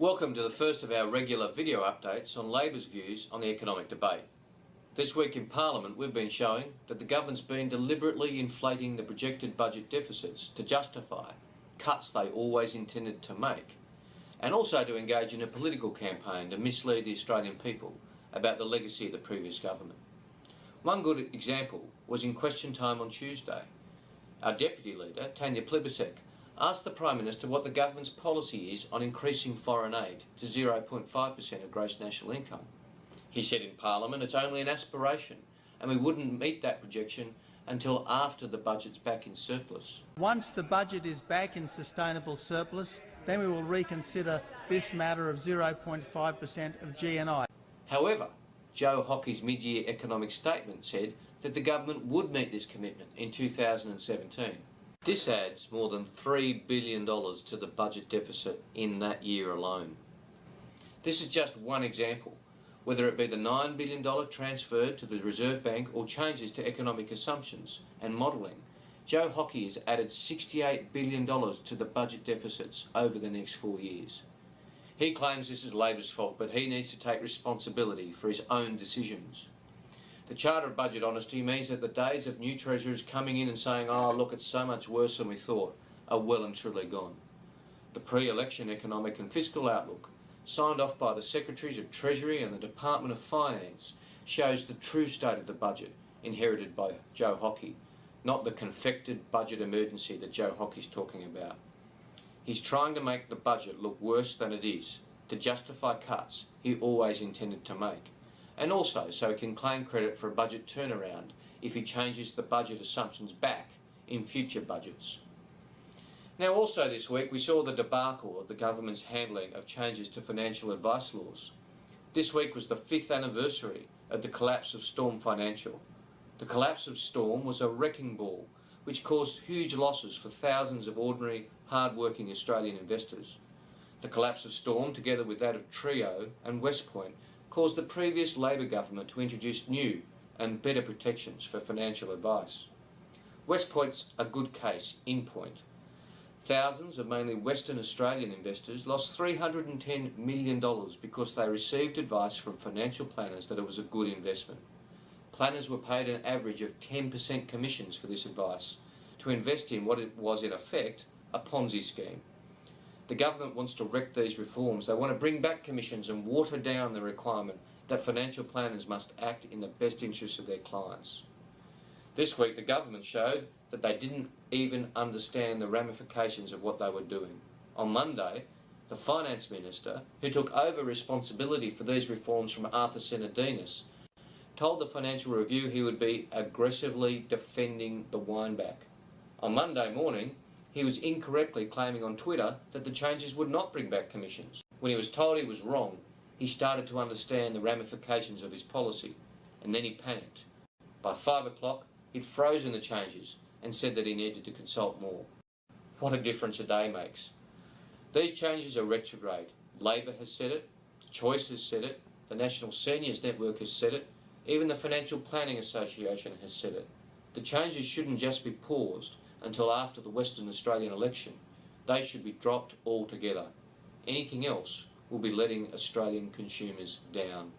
Welcome to the first of our regular video updates on Labor's views on the economic debate. This week in Parliament we've been showing that the government's been deliberately inflating the projected budget deficits to justify cuts they always intended to make, and also to engage in a political campaign to mislead the Australian people about the legacy of the previous government. One good example was in question time on Tuesday. Our Deputy Leader, Tanya Plibersek, asked the Prime Minister what the government's policy is on increasing foreign aid to 0.5% of gross national income. He said in Parliament it's only an aspiration and we wouldn't meet that projection until after the budget's back in surplus. Once the budget is back in sustainable surplus, then we will reconsider this matter of 0.5% of GNI. However, Joe Hockey's mid-year economic statement said that the government would meet this commitment in 2017. This adds more than $3 billion to the budget deficit in that year alone. This is just one example, whether it be the $9 billion transferred to the Reserve Bank or changes to economic assumptions and modelling. Joe Hockey has added $68 billion to the budget deficits over the next 4 years. He claims this is Labor's fault, but he needs to take responsibility for his own decisions. The Charter of Budget Honesty means that the days of new treasurers coming in and saying, "Oh, look, it's so much worse than we thought," are well and truly gone. The pre-election economic and fiscal outlook, signed off by the Secretaries of Treasury and the Department of Finance, shows the true state of the budget inherited by Joe Hockey, not the confected budget emergency that Joe Hockey's talking about. He's trying to make the budget look worse than it is, to justify cuts he always intended to make, and also so he can claim credit for a budget turnaround if he changes the budget assumptions back in future budgets. Now also this week we saw the debacle of the government's handling of changes to financial advice laws. This week was the 5th anniversary of the collapse of Storm Financial. The collapse of Storm was a wrecking ball which caused huge losses for thousands of ordinary, hard-working Australian investors. The collapse of Storm, together with that of Trio and Westpoint, caused the previous Labor government to introduce new and better protections for financial advice. Westpoint's a good case in point. Thousands of mainly Western Australian investors lost $310 million because they received advice from financial planners that it was a good investment. Planners were paid an average of 10% commissions for this advice to invest in what it was in effect a Ponzi scheme. The government wants to wreck these reforms. They want to bring back commissions and water down the requirement that financial planners must act in the best interests of their clients. This week the government showed that they didn't even understand the ramifications of what they were doing. On Monday, the Finance Minister, who took over responsibility for these reforms from Arthur Senadinos, told the Financial Review he would be aggressively defending the wineback. On Monday morning, he was incorrectly claiming on Twitter that the changes would not bring back commissions. When he was told he was wrong, he started to understand the ramifications of his policy, and then he panicked. By 5 o'clock, he'd frozen the changes and said that he needed to consult more. What a difference a day makes. These changes are retrograde. Labor has said it, Choice has said it, the National Seniors Network has said it, even the Financial Planning Association has said it. The changes shouldn't just be paused until after the Western Australian election. They should be dropped altogether. Anything else will be letting Australian consumers down.